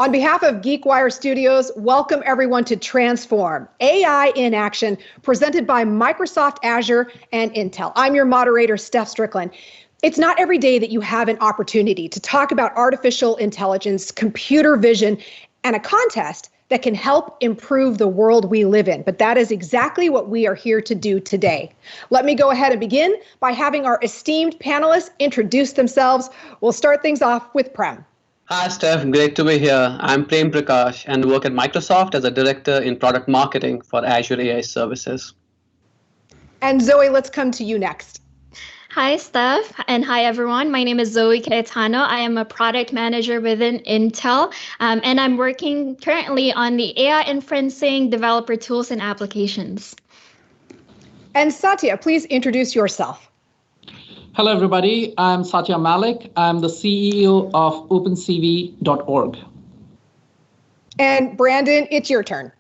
On behalf of GeekWire Studios, welcome everyone to Transform, AI in Action, presented by Microsoft Azure and Intel. I'm your moderator, Steph Strickland. It's not every day that you have an opportunity to talk about artificial intelligence, computer vision, and a contest that can help improve the world we live in. But that is exactly what we are here to do today. Let me go ahead and begin by having our esteemed panelists introduce themselves. We'll start things off with Prem. Hi, Steph. Great to be here. I'm Prem Prakash and work at Microsoft as a director in product marketing for Azure AI services. And Zoe, let's come to you next. Hi, Steph, and hi, everyone. My name is Zoe Cayetano. I am a product manager within Intel, and I'm working currently on the AI inferencing developer tools and applications. And Satya, please introduce yourself. Hello, everybody. I'm Satya Malik. I'm the CEO of OpenCV.org. And Brandon, it's your turn.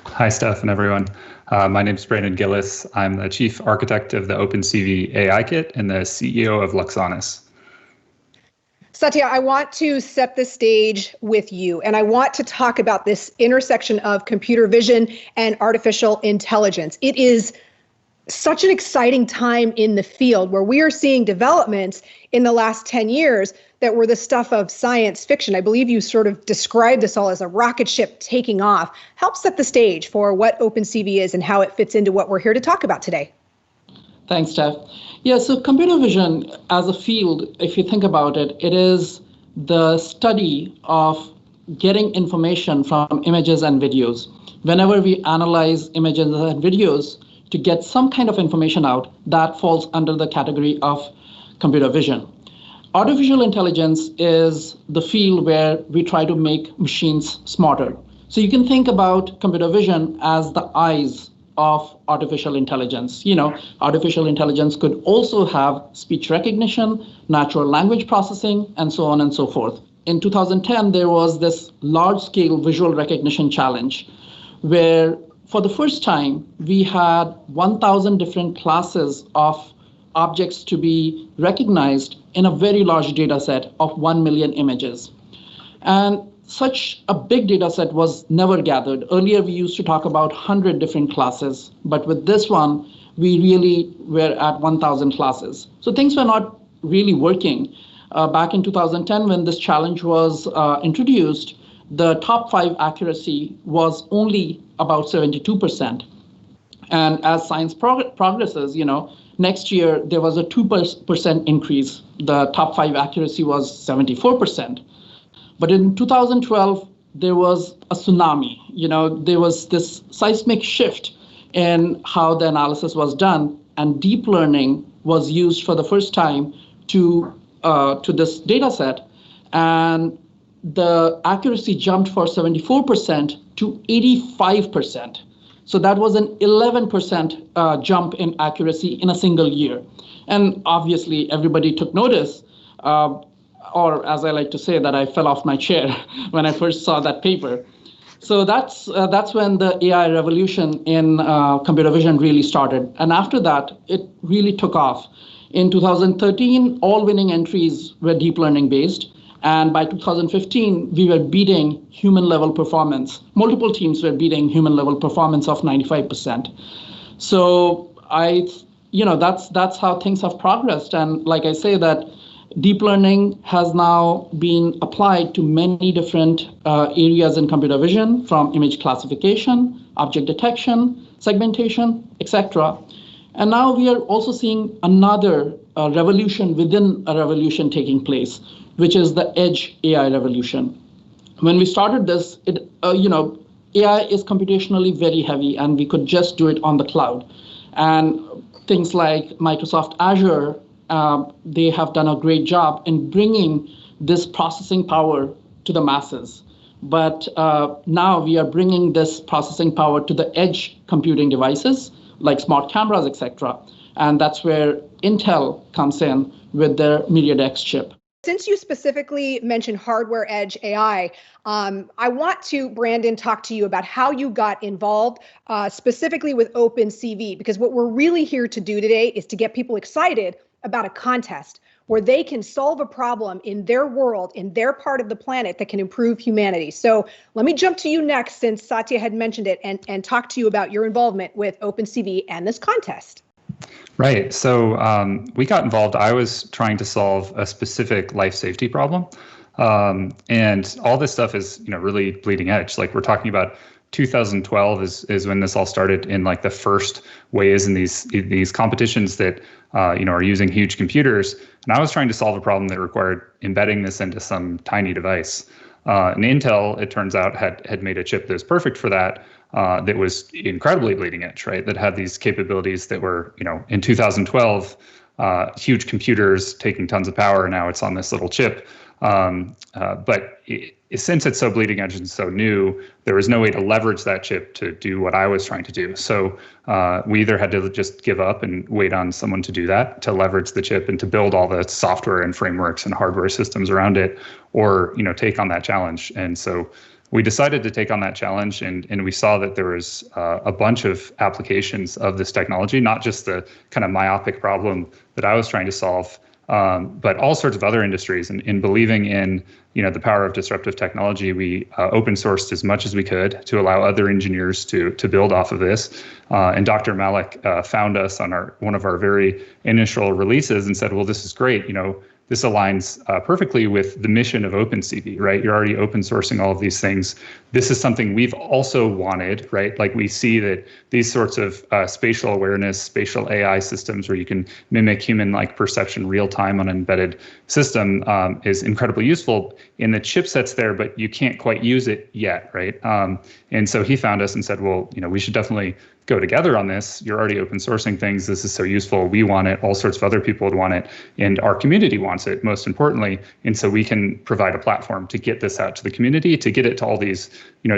Hi, Steph and everyone. My name is Brandon Gilles. I'm the chief architect of the OpenCV AI Kit and the CEO of Luxonis. Satya, I want to set the stage with you, and I want to talk about this intersection of computer vision and artificial intelligence. It is such an exciting time in the field where we are seeing developments in the last 10 years that were the stuff of science fiction. I believe you sort of described this all as a rocket ship taking off. Help set the stage for what OpenCV is and how it fits into what we're here to talk about today. Thanks, Steph. Yeah, so computer vision as a field, if you think about it, it is the study of getting information from images and videos. Whenever we analyze images and videos, to get some kind of information out, that falls under the category of computer vision. Artificial intelligence is the field where we try to make machines smarter. So you can think about computer vision as the eyes of artificial intelligence. You know, artificial intelligence could also have speech recognition, natural language processing, and so on and so forth. In 2010, there was this large-scale visual recognition challenge where for the first time, we had 1,000 different classes of objects to be recognized in a very large data set of 1 million images. And such a big data set was never gathered. Earlier, we used to talk about 100 different classes, but with this one, we really were at 1,000 classes. So things were not really working. Back in 2010, when this challenge was introduced, the top 5 accuracy was only about 72%. And as science progresses, next year there was a 2% increase. The top 5 accuracy was 74%. But in 2012, there was a tsunami. There was this seismic shift in how the analysis was done, and deep learning was used for the first time to this data set. And the accuracy jumped from 74% to 85%. So that was an 11% jump in accuracy in a single year. And obviously, everybody took notice, or as I like to say, that I fell off my chair when I first saw that paper. So that's when the AI revolution in computer vision really started. And after that, it really took off. In 2013, all winning entries were deep learning based. And by 2015, we were beating human level performance. Multiple teams were beating human level performance of 95%. So that's how things have progressed. And like I say, that deep learning has now been applied to many different areas in computer vision, from image classification, object detection, segmentation, etc. And now we are also seeing another revolution within a revolution taking place, which is the edge AI revolution. When we started this, AI is computationally very heavy, and we could just do it on the cloud. And things like Microsoft Azure, they have done a great job in bringing this processing power to the masses. But now we are bringing this processing power to the edge computing devices, like smart cameras, etc. And that's where Intel comes in with their Myriad X chip. Since you specifically mentioned hardware edge AI, I want to, Brandon, talk to you about how you got involved specifically with OpenCV, because what we're really here to do today is to get people excited about a contest where they can solve a problem in their world, in their part of the planet that can improve humanity. So let me jump to you next, since Satya had mentioned it, and talk to you about your involvement with OpenCV and this contest. Right. So we got involved. I was trying to solve a specific life safety problem. And all this stuff is, really bleeding edge. Like, we're talking about 2012 is when this all started, in like the first ways in these competitions that are using huge computers. And I was trying to solve a problem that required embedding this into some tiny device. And Intel, it turns out, had made a chip that was perfect for that. That was incredibly bleeding edge, right? That had these capabilities that were, in 2012, huge computers taking tons of power. Now it's on this little chip. But since it's so bleeding edge and so new, there was no way to leverage that chip to do what I was trying to do. So we either had to just give up and wait on someone to do that, to leverage the chip and to build all the software and frameworks and hardware systems around it, or take on that challenge. And so we decided to take on that challenge, and we saw that there was a bunch of applications of this technology, not just the kind of myopic problem that I was trying to solve, but all sorts of other industries. And in believing in the power of disruptive technology, we open sourced as much as we could to allow other engineers to build off of this. And Dr. Malik found us on one of our very initial releases and said, well, this is great. This aligns perfectly with the mission of OpenCV, right? You're already open sourcing all of these things. This is something we've also wanted, right? Like, we see that these sorts of spatial awareness, spatial AI systems where you can mimic human-like perception real time on an embedded system is incredibly useful in the chipsets there, but you can't quite use it yet, right? And so he found us and said, well, we should definitely go together on this. You're already open sourcing things. This is so useful. We want it. All sorts of other people would want it. And our community wants it, most importantly. And so we can provide a platform to get this out to the community, to get it to all these,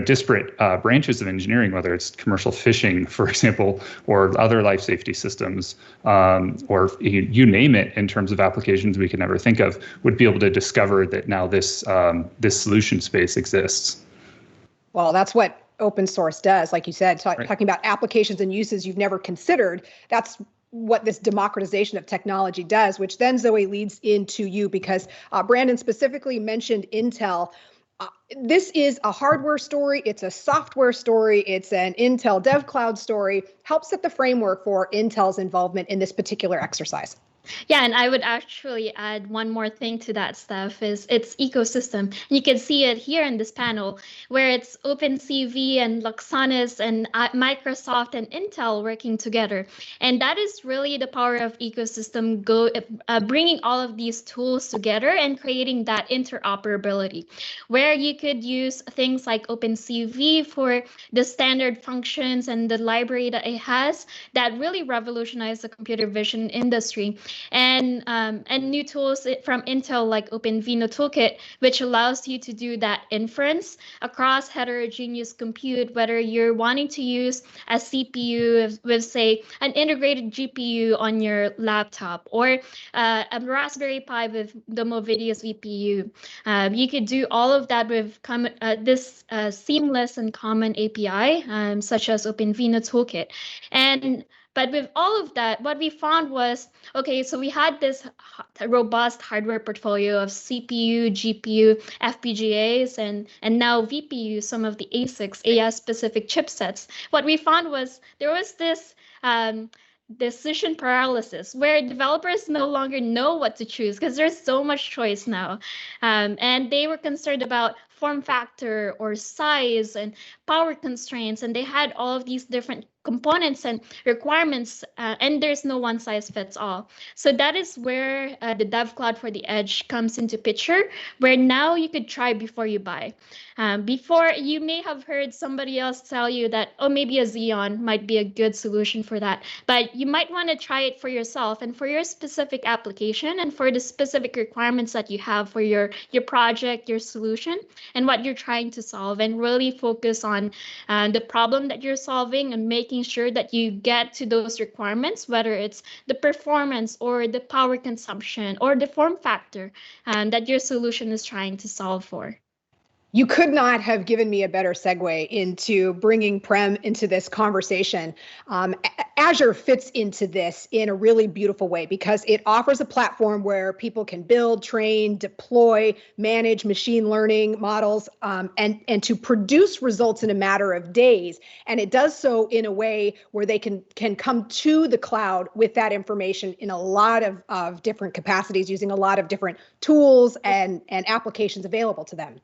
disparate branches of engineering, whether it's commercial fishing, for example, or other life safety systems, or you name it, in terms of applications we could never think of, would be able to discover that now this solution space exists. Well, that's what open source does, like you said, talking about applications and uses you've never considered. That's what this democratization of technology does, which then, Zoe, leads into you, because Brandon specifically mentioned Intel. This is a hardware story, it's a software story, it's an Intel Dev Cloud story. Help set the framework for Intel's involvement in this particular exercise. Yeah, and I would actually add one more thing to that, Steph, is its ecosystem. You can see it here in this panel, where it's OpenCV and Luxonis and Microsoft and Intel working together. And that is really the power of ecosystem, bringing all of these tools together and creating that interoperability, where you could use things like OpenCV for the standard functions and the library that it has that really revolutionized the computer vision industry. And new tools from Intel like OpenVINO Toolkit, which allows you to do that inference across heterogeneous compute, whether you're wanting to use a CPU with, say, an integrated GPU on your laptop, or a Raspberry Pi with the Movidius VPU. You could do all of that with this seamless and common API, such as OpenVINO Toolkit. But with all of that, what we found was, okay, so we had this robust hardware portfolio of CPU, GPU, FPGAs, and now VPU, some of the ASICs, AI-specific chipsets. What we found was there was this decision paralysis, where developers no longer know what to choose because there's so much choice now. And they were concerned about form factor or size and power constraints, and they had all of these different components and requirements, and there's no one size fits all. So that is where the Dev Cloud for the Edge comes into picture, where now you could try before you buy. Before, you may have heard somebody else tell you that, oh, maybe a Xeon might be a good solution for that, but you might want to try it for yourself and for your specific application and for the specific requirements that you have for your project, your solution, and what you're trying to solve, and really focus on the problem that you're solving and making sure that you get to those requirements, whether it's the performance or the power consumption or the form factor that your solution is trying to solve for. You could not have given me a better segue into bringing Prem into this conversation. Azure fits into this in a really beautiful way because it offers a platform where people can build, train, deploy, manage machine learning models, and to produce results in a matter of days. And it does so in a way where they can come to the cloud with that information in a lot of different capacities, using a lot of different tools and applications available to them.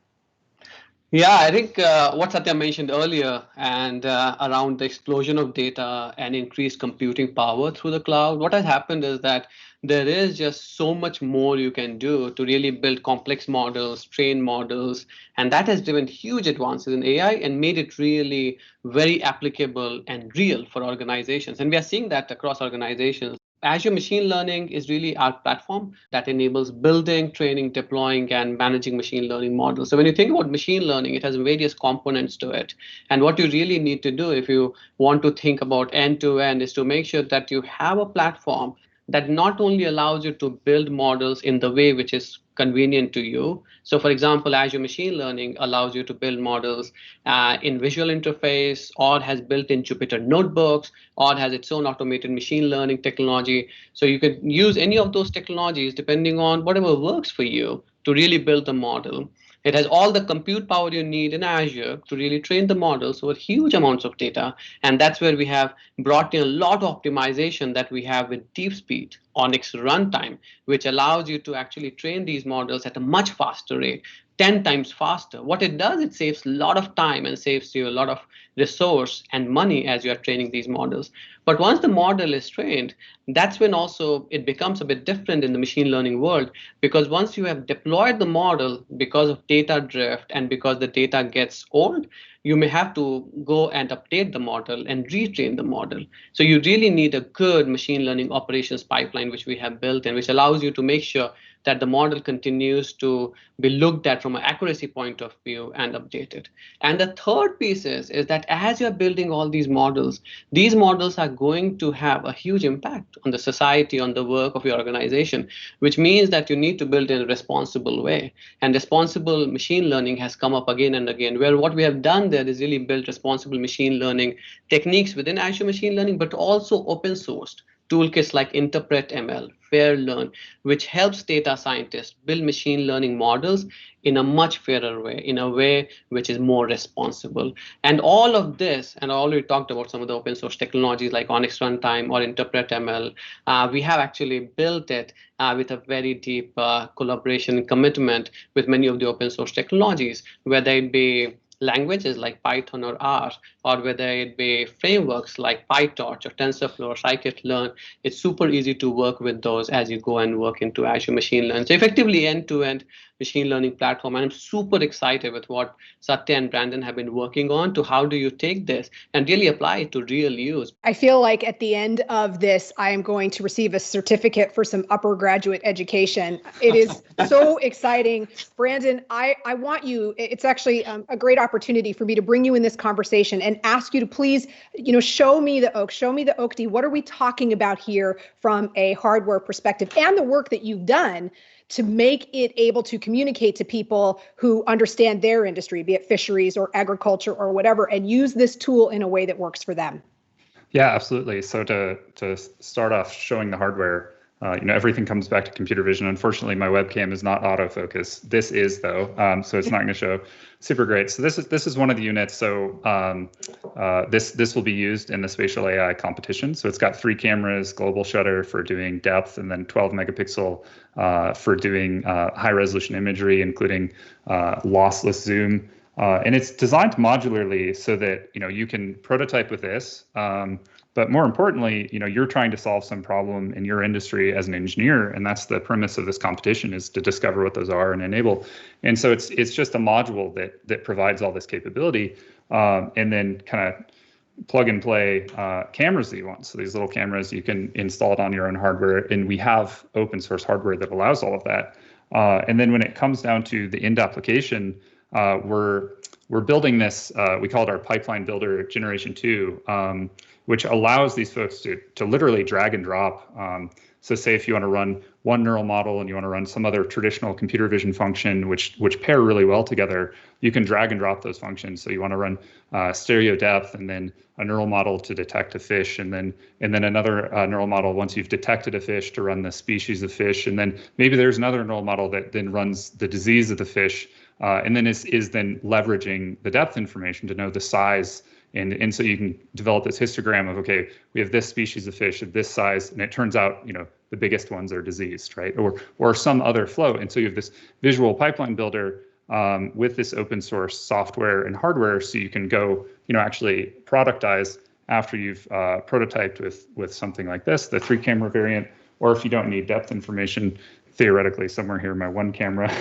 Yeah, I think what Satya mentioned earlier and around the explosion of data and increased computing power through the cloud, what has happened is that there is just so much more you can do to really build complex models, train models, and that has driven huge advances in AI and made it really very applicable and real for organizations. And we are seeing that across organizations. Azure Machine Learning is really our platform that enables building, training, deploying, and managing machine learning models. So when you think about machine learning, it has various components to it. And what you really need to do if you want to think about end-to-end is to make sure that you have a platform that not only allows you to build models in the way which is convenient to you. So for example, Azure Machine Learning allows you to build models in visual interface, or has built-in Jupyter notebooks, or has its own automated machine learning technology. So you can use any of those technologies depending on whatever works for you to really build the model. It has all the compute power you need in Azure to really train the models over huge amounts of data. And that's where we have brought in a lot of optimization that we have with deep speed, Onyx runtime, which allows you to actually train these models at a much faster rate, 10 times faster. What it does, it saves a lot of time and saves you a lot of resource and money as you are training these models. But once the model is trained, that's when also it becomes a bit different in the machine learning world, because once you have deployed the model, because of data drift and because the data gets old, you may have to go and update the model and retrain the model. So you really need a good machine learning operations pipeline, which we have built and which allows you to make sure that the model continues to be looked at from an accuracy point of view and updated. And the third piece is that as you're building all these models are going to have a huge impact on the society, on the work of your organization, which means that you need to build in a responsible way. And responsible machine learning has come up again and again, where what we have done there is really build responsible machine learning techniques within Azure Machine Learning, but also open sourced toolkits like Interpret ML, FairLearn, which helps data scientists build machine learning models in a much fairer way, in a way which is more responsible. And all of this, and I already talked about some of the open source technologies like Onyx Runtime or Interpret ML, we have actually built it with a very deep collaboration and commitment with many of the open source technologies, whether it be languages like Python or R, or whether it be frameworks like PyTorch or TensorFlow or Scikit-learn. It's super easy to work with those as you go and work into Azure Machine Learning. So effectively end-to-end machine learning platform. And I'm super excited with what Satya and Brandon have been working on to how do you take this and really apply it to real use. I feel like at the end of this, I am going to receive a certificate for some upper graduate education. It is so exciting. Brandon, I want you, it's actually a great opportunity for me to bring you in this conversation and ask you to please, show me the oak, show me the oak-D. What are we talking about here from a hardware perspective and the work that you've done to make it able to communicate to people who understand their industry, be it fisheries or agriculture or whatever, and use this tool in a way that works for them? Yeah, absolutely. So to start off showing the hardware, everything comes back to computer vision. Unfortunately, my webcam is not autofocus. This is though, so it's not going to show super great. So this is one of the units. So this will be used in the spatial AI competition. So it's got 3 cameras, global shutter for doing depth, and then 12 megapixel for doing high resolution imagery, including lossless zoom. And it's designed modularly so that you can prototype with this. But more importantly, you're trying to solve some problem in your industry as an engineer, and that's the premise of this competition, is to discover what those are and enable. And so it's just a module that provides all this capability, and then kind of plug and play cameras that you want. So these little cameras, you can install it on your own hardware, and we have open source hardware that allows all of that. And then when it comes down to the end application, we're building this. We call it our pipeline builder generation 2. Which allows these folks to literally drag and drop So say if you want to run one neural model and you want to run some other traditional computer vision function, which pair really well together, you can drag and drop those functions. So you want to run stereo depth and then a neural model to detect a fish, and then another neural model once you've detected a fish to run the species of fish, and then maybe there's another neural model that then runs the disease of the fish, and then is then leveraging the depth information to know the size. And so you can develop this histogram of, okay, we have this species of fish of this size, and it turns out, the biggest ones are diseased, right? Or some other flow. And so you have this visual pipeline builder with this open source software and hardware, so you can go, actually productize after you've prototyped with something like this, the 3-camera variant, or if you don't need depth information, theoretically somewhere here, my 1 camera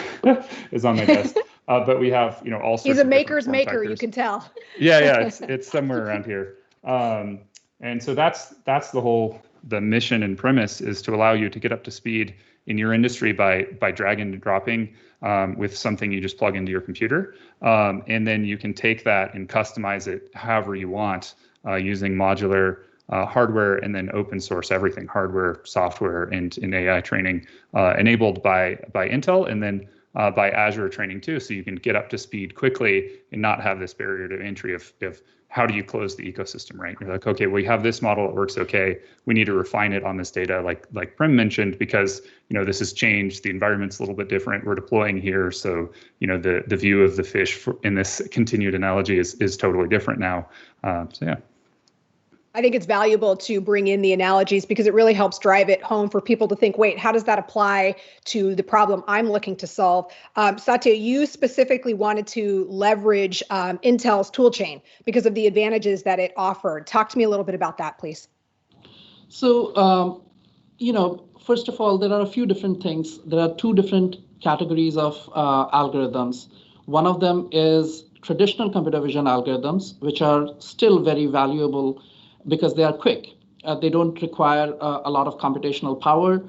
is on my desk. But we have, all sorts. He's a of maker's form maker, factors. you can tell. Yeah, it's somewhere around here. And so that's the mission and premise, is to allow you to get up to speed in your industry by dragging and dropping with something you just plug into your computer. And then you can take that and customize it however you want using modular hardware, and then open source everything, hardware, software, and AI training enabled by Intel, and then by Azure training too, so you can get up to speed quickly and not have this barrier to entry of how do you close the ecosystem, right? You're like, okay, we have this model, it works okay. We need to refine it on this data, like Prem mentioned, because this has changed. The environment's a little bit different. We're deploying here, so the view of the fish in this continued analogy is totally different now. So yeah. I think it's valuable to bring in the analogies because it really helps drive it home for people to think, wait, how does that apply to the problem I'm looking to solve? Satya, you specifically wanted to leverage Intel's toolchain because of the advantages that it offered. Talk to me a little bit about that, please. So, first of all, there are a few different things. There are 2 different categories of algorithms. One of them is traditional computer vision algorithms, which are still very valuable because they are quick. They don't require a lot of computational power.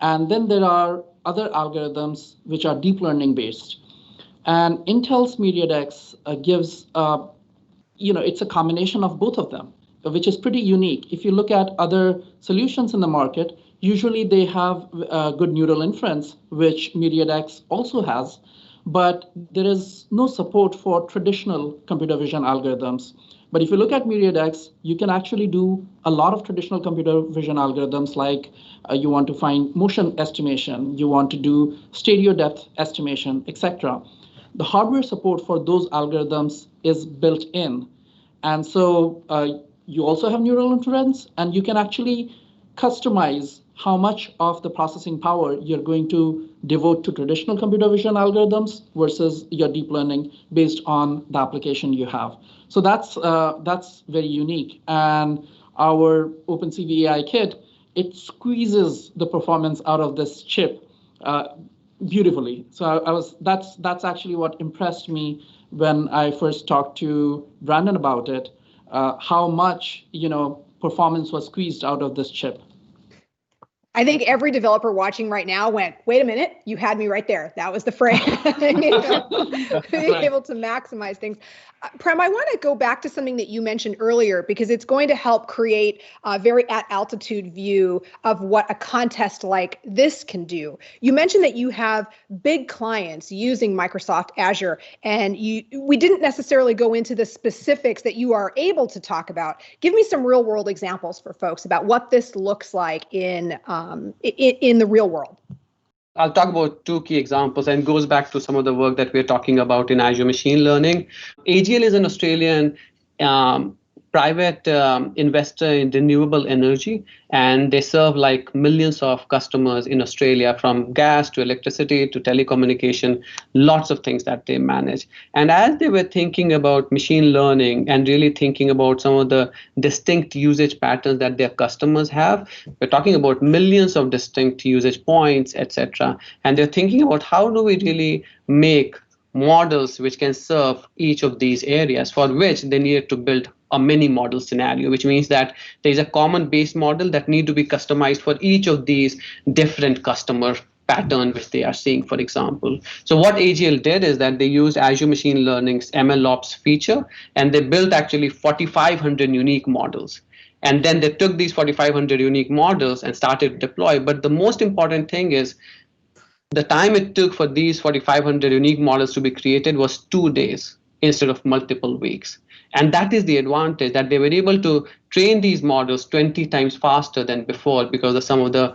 And then there are other algorithms which are deep learning based. And Intel's MyriadX gives, it's a combination of both of them, which is pretty unique. If you look at other solutions in the market, usually they have good neural inference, which MyriadX also has, but there is no support for traditional computer vision algorithms. But if you look at MyriadX, you can actually do a lot of traditional computer vision algorithms, like you want to find motion estimation, you want to do stereo depth estimation, etc. The hardware support for those algorithms is built in. And so you also have neural inference, and you can actually customize how much of the processing power you're going to devote to traditional computer vision algorithms versus your deep learning based on the application you have. So that's very unique. And our OpenCV AI kit, it squeezes the performance out of this chip beautifully. So that's actually what impressed me when I first talked to Brandon about it, how much performance was squeezed out of this chip. I think every developer watching right now went, wait a minute, you had me right there. That was the phrase. Being able to maximize things. Prem, I want to go back to something that you mentioned earlier, because it's going to help create a very at altitude view of what a contest like this can do. You mentioned that you have big clients using Microsoft Azure, and we didn't necessarily go into the specifics that you are able to talk about. Give me some real world examples for folks about what this looks like in the real world. I'll talk about 2 key examples, and goes back to some of the work that we're talking about in Azure Machine Learning. AGL is an Australian private investor in renewable energy, and they serve like millions of customers in Australia, from gas to electricity to telecommunication, lots of things that they manage. And as they were thinking about machine learning and really thinking about some of the distinct usage patterns that their customers have, we're talking about millions of distinct usage points, etc. And they're thinking about how do we really make models which can serve each of these areas, for which they needed to build a mini model scenario, which means that there's a common base model that need to be customized for each of these different customer pattern which they are seeing, for example. So what AGL did is that they used Azure Machine Learning's MLOps feature, and they built actually 4,500 unique models. And then they took these 4,500 unique models and started to deploy. But the most important thing is the time it took for these 4,500 unique models to be created was 2 days instead of multiple weeks. And that is the advantage, that they were able to train these models 20 times faster than before because of some of the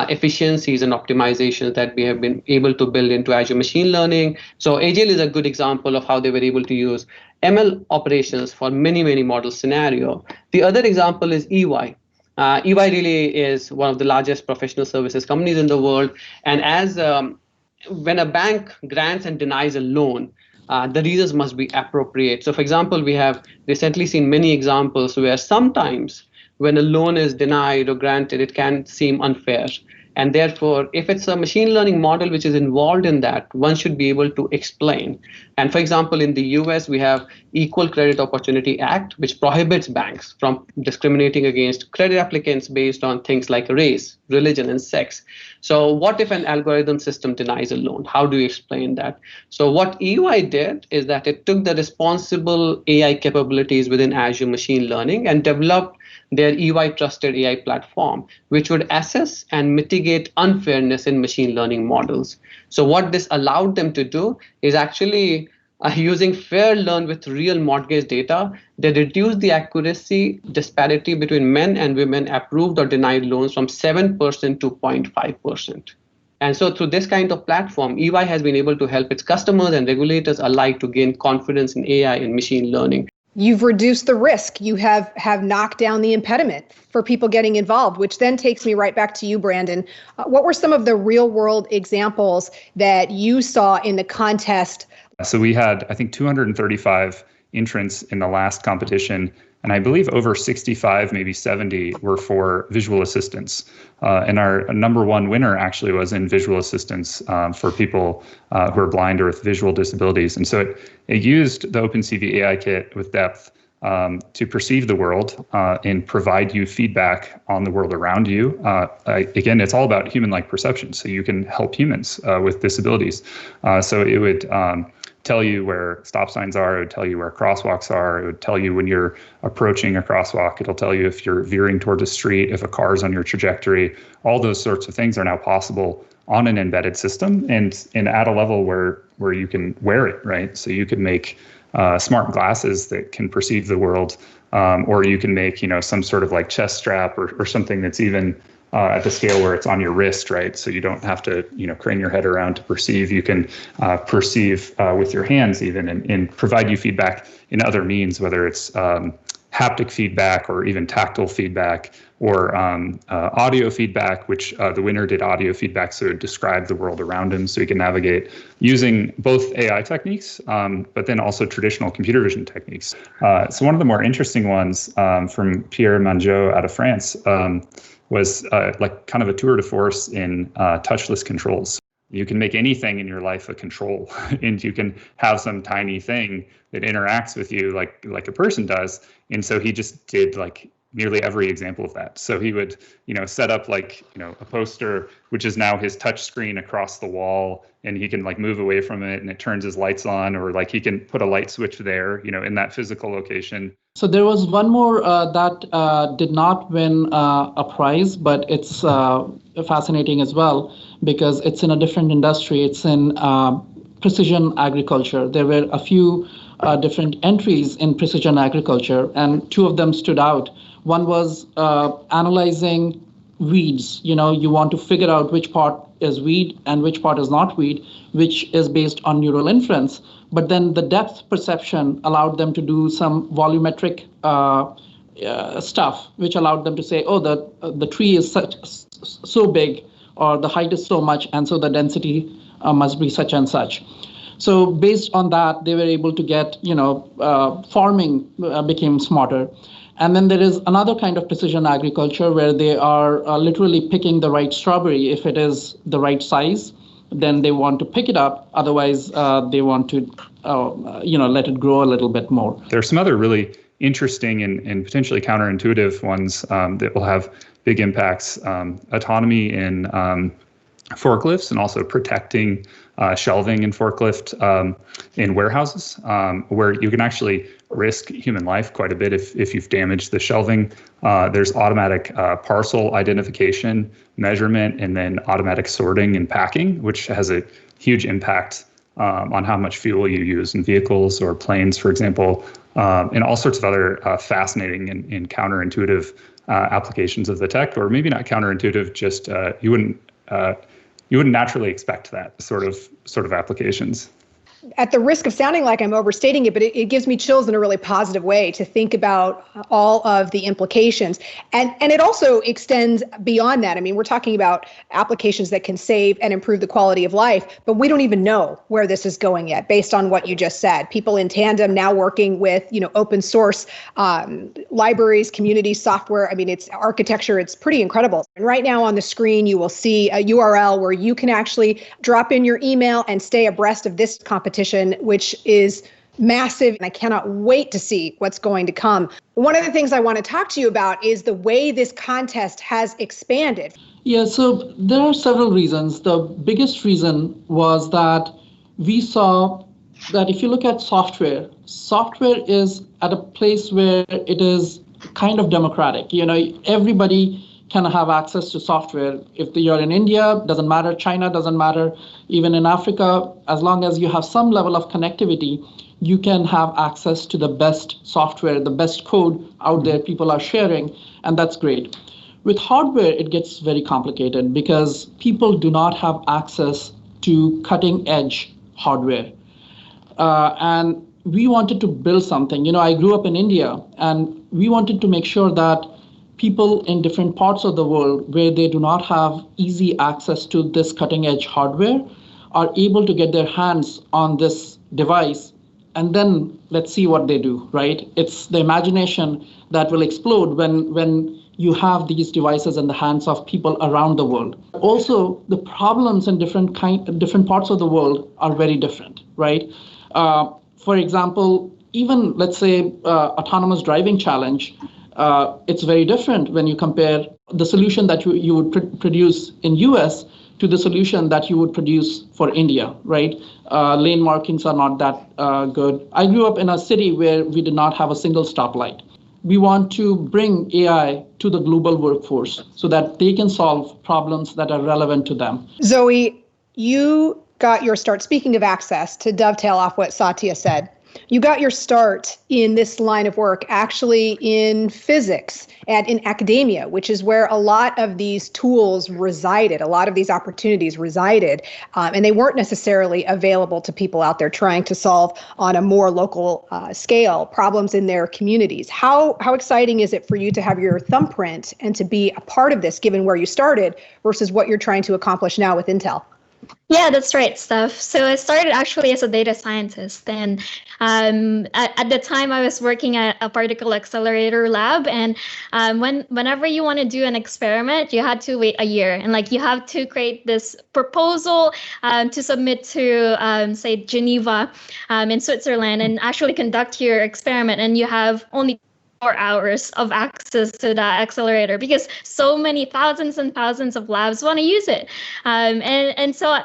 efficiencies and optimizations that we have been able to build into Azure Machine Learning. So AGL is a good example of how they were able to use ML operations for many, many model scenario. The other example is EY. EY really is one of the largest professional services companies in the world. And as when a bank grants and denies a loan, the reasons must be appropriate. So, for example, we have recently seen many examples where sometimes when a loan is denied or granted, it can seem unfair. And therefore, if it's a machine learning model which is involved in that, one should be able to explain. And for example, in the US, we have Equal Credit Opportunity Act, which prohibits banks from discriminating against credit applicants based on things like race, religion, and sex. So what if an algorithm system denies a loan? How do you explain that? So what EY did is that it took the responsible AI capabilities within Azure Machine Learning and developed their EY Trusted AI platform, which would assess and mitigate unfairness in machine learning models. So what this allowed them to do is actually using fair learn with real mortgage data, they reduced the accuracy disparity between men and women approved or denied loans from 7% to 0.5%. And so through this kind of platform, EY has been able to help its customers and regulators alike to gain confidence in AI and machine learning. You've reduced the risk. You have knocked down the impediment for people getting involved, which then takes me right back to you, Brandon. What were some of the real world examples that you saw in the contest? So we had, I think, 235 entrants in the last competition, and I believe over 65, maybe 70 were for visual assistants. And our number one winner actually was in visual assistants for people who are blind or with visual disabilities. And so it used the OpenCV AI kit with depth to perceive the world and provide you feedback on the world around you. Again, it's all about human-like perception, so you can help humans with disabilities. So it would tell you where stop signs are, it would tell you where crosswalks are, it would tell you when you're approaching a crosswalk, it'll tell you if you're veering towards a street, if a car is on your trajectory. All those sorts of things are now possible on an embedded system and at a level where you can wear it, right? So you could make smart glasses that can perceive the world, or you can make, some sort of like chest strap or something that's even at the scale where it's on your wrist, right? So you don't have to, crane your head around to perceive. You can perceive with your hands even and provide you feedback in other means, whether it's haptic feedback or even tactile feedback or audio feedback, which the winner did audio feedback, so it described the world around him so he can navigate using both AI techniques, but then also traditional computer vision techniques. So one of the more interesting ones from Pierre Manjot out of France was like kind of a tour de force in touchless controls. You can make anything in your life a control, and you can have some tiny thing that interacts with you like a person does. And so he just did like nearly every example of that. So he would, set up like, a poster, which is now his touch screen across the wall, and he can like move away from it and it turns his lights on, or like he can put a light switch there, in that physical location. So there was one more that did not win a prize, but it's fascinating as well because it's in a different industry. It's in precision agriculture. There were a few different entries in precision agriculture, and two of them stood out. One was analyzing weeds. You want to figure out which part is weed and which part is not weed, which is based on neural inference. But then the depth perception allowed them to do some volumetric stuff, which allowed them to say, oh, the tree is so big, or the height is so much, and so the density must be such and such. So based on that, they were able to get, farming became smarter. And then there is another kind of precision agriculture where they are literally picking the right strawberry. If it is the right size, then they want to pick it up. Otherwise, they want to, let it grow a little bit more. There are some other really interesting and potentially counterintuitive ones that will have big impacts. Autonomy in forklifts and also protecting shelving in forklift in warehouses, where you can actually risk human life quite a bit if you've damaged the shelving. There's automatic parcel identification, measurement, and then automatic sorting and packing, which has a huge impact on how much fuel you use in vehicles or planes, for example, and all sorts of other fascinating and counterintuitive applications of the tech, or maybe not counterintuitive, just you wouldn't naturally expect that sort of applications. At the risk of sounding like I'm overstating it, but it gives me chills in a really positive way to think about all of the implications. And it also extends beyond that. I mean, we're talking about applications that can save and improve the quality of life, but we don't even know where this is going yet based on what you just said. People in tandem now working with, open source libraries, community software. I mean, it's architecture. It's pretty incredible. And right now on the screen, you will see a URL where you can actually drop in your email and stay abreast of this competition, which is massive. And I cannot wait to see what's going to come. One of the things I want to talk to you about is the way this contest has expanded. Yeah, so there are several reasons. The biggest reason was that we saw that if you look at software is at a place where it is kind of democratic. Everybody can have access to software. If you're in India, doesn't matter, China doesn't matter, even in Africa, as long as you have some level of connectivity, you can have access to the best software, the best code out there people are sharing, and that's great. With hardware, it gets very complicated because people do not have access to cutting edge hardware. And we wanted to build something. I grew up in India, and we wanted to make sure that people in different parts of the world where they do not have easy access to this cutting edge hardware are able to get their hands on this device, and then let's see what they do, right? It's the imagination that will explode when you have these devices in the hands of people around the world. Also, the problems in different parts of the world are very different, right? For example, even let's say autonomous driving challenge, it's very different when you compare the solution that you would produce in US to the solution that you would produce for India, right? Lane markings are not that good. I grew up in a city where we did not have a single stoplight. We want to bring AI to the global workforce so that they can solve problems that are relevant to them. Zoe, you got your start, speaking of access, to dovetail off what Satya said. You got your start in this line of work actually in physics and in academia, which is where a lot of these tools resided, a lot of these opportunities resided, and they weren't necessarily available to people out there trying to solve on a more local scale problems in their communities. How exciting is it for you to have your thumbprint and to be a part of this, given where you started versus what you're trying to accomplish now with Intel? Yeah, that's right, Steph. So I started actually as a data scientist, and at the time I was working at a particle accelerator lab, and whenever you want to do an experiment, you had to wait a year, and you have to create this proposal to submit to say Geneva in Switzerland, and actually conduct your experiment, and you have only 4 hours of access to that accelerator because so many thousands and thousands of labs want to use it, and so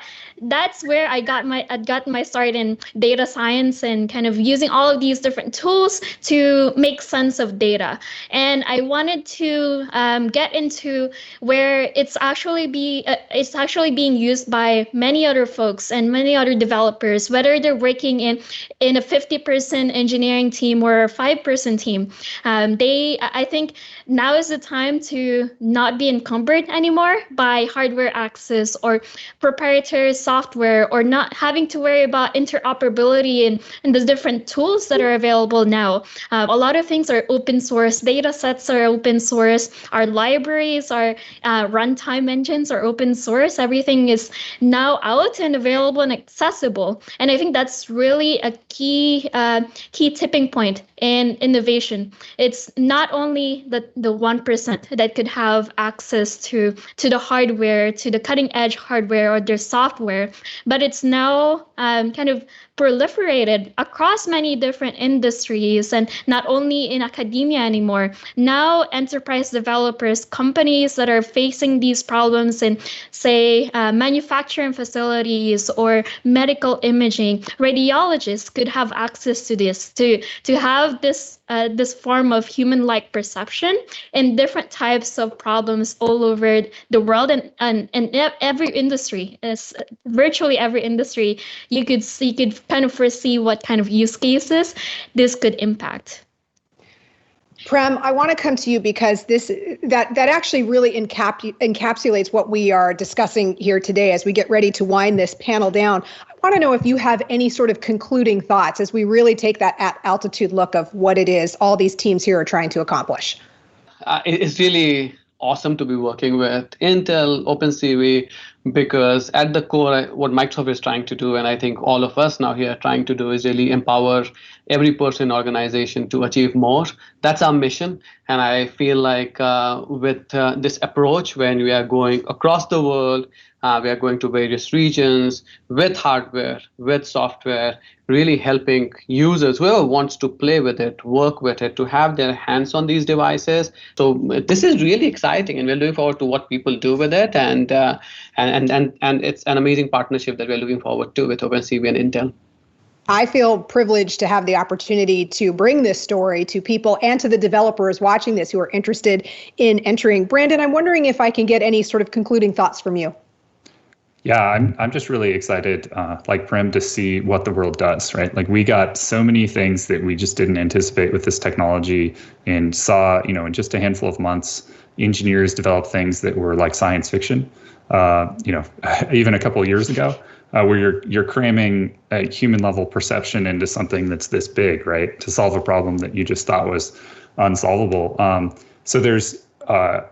that's where I got my start in data science and kind of using all of these different tools to make sense of data. And I wanted to get into where it's actually being used by many other folks and many other developers, whether they're working in a 50% engineering team or a 5-person team. I think now is the time to not be encumbered anymore by hardware access or proprietary software, or not having to worry about interoperability and the different tools that are available now. A lot of things are open source. Data sets are open source. Our libraries, our runtime engines are open source. Everything is now out and available and accessible. And I think that's really a key tipping point in innovation. It's not only the 1% that could have access to the hardware, to the cutting edge hardware or their software, software, but it's now kind of proliferated across many different industries, and not only in academia anymore. Now enterprise developers, companies that are facing these problems in, say, manufacturing facilities or medical imaging, radiologists could have access to this, to have this form of human-like perception in different types of problems all over the world, and every industry, virtually every industry, you could kind of foresee what kind of use cases this could impact. Prem, I want to come to you because that actually really encapsulates what we are discussing here today as we get ready to wind this panel down. I want to know if you have any sort of concluding thoughts as we really take that at altitude look of what it is all these teams here are trying to accomplish. It's really awesome to be working with Intel, OpenCV, because at the core, what Microsoft is trying to do, and I think all of us now here are trying to do, is really empower every person in organization to achieve more. That's our mission. And I feel like with this approach, when we are going across the world, we are going to various regions with hardware, with software, really helping users, whoever wants to play with it, work with it, to have their hands on these devices. So this is really exciting, and we're looking forward to what people do with it. And it's an amazing partnership that we're looking forward to with OpenCV and Intel. I feel privileged to have the opportunity to bring this story to people and to the developers watching this who are interested in entering. Brandon, I'm wondering if I can get any sort of concluding thoughts from you. Yeah, I'm just really excited, like Prem, to see what the world does, right? Like we got so many things that we just didn't anticipate with this technology, and saw, in just a handful of months, engineers develop things that were like science fiction, even a couple of years ago, where you're cramming a human level perception into something that's this big, right? To solve a problem that you just thought was unsolvable. So there's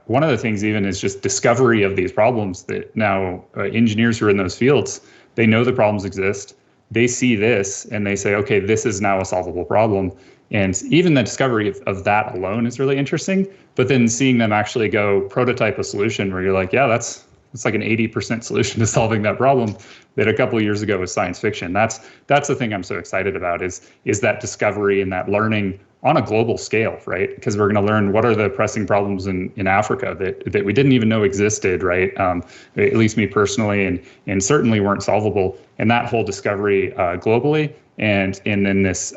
one of the things even is just discovery of these problems that now engineers who are in those fields, they know the problems exist. They see this and they say, okay, this is now a solvable problem. And even the discovery of that alone is really interesting. But then seeing them actually go prototype a solution where you're like, yeah, it's like an 80% solution to solving that problem that a couple of years ago was science fiction. That's the thing I'm so excited about is that discovery and that learning on a global scale, right? Because we're going to learn what are the pressing problems in Africa that we didn't even know existed, right? At least me personally, and certainly weren't solvable. And that whole discovery globally, and then this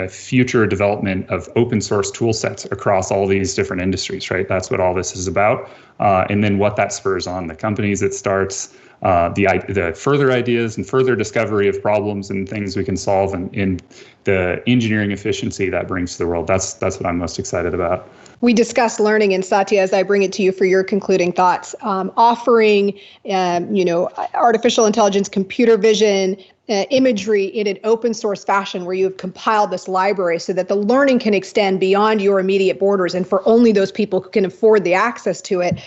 future development of open source tool sets across all these different industries, right? That's what all this is about. And then what that spurs on, the companies it starts, the further ideas and further discovery of problems and things we can solve, and in the engineering efficiency that brings to the world. That's what I'm most excited about. We discussed learning, and Satya, as I bring it to you for your concluding thoughts, offering, artificial intelligence, computer vision, imagery in an open source fashion where you have compiled this library so that the learning can extend beyond your immediate borders and for only those people who can afford the access to it,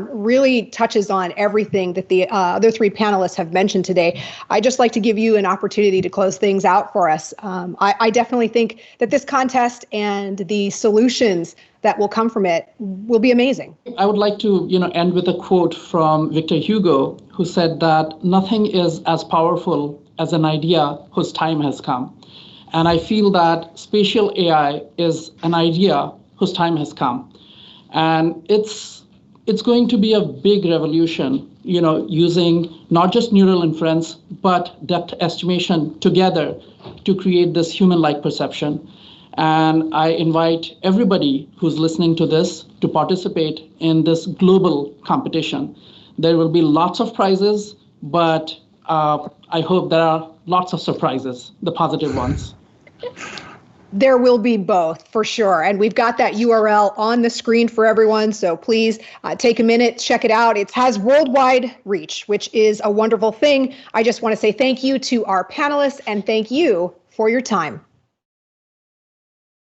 really touches on everything that the other three panelists have mentioned today. I'd just like to give you an opportunity to close things out for us. I definitely think that this contest and the solutions that will come from it will be amazing. I would like to, end with a quote from Victor Hugo, who said that nothing is as powerful as an idea whose time has come. And I feel that spatial AI is an idea whose time has come. And it's going to be a big revolution, using not just neural inference, but depth estimation together to create this human-like perception. And I invite everybody who's listening to this to participate in this global competition. There will be lots of prizes, but I hope there are lots of surprises, the positive ones. There will be both, for sure. And we've got that URL on the screen for everyone. So please take a minute, check it out. It has worldwide reach, which is a wonderful thing. I just want to say thank you to our panelists and thank you for your time.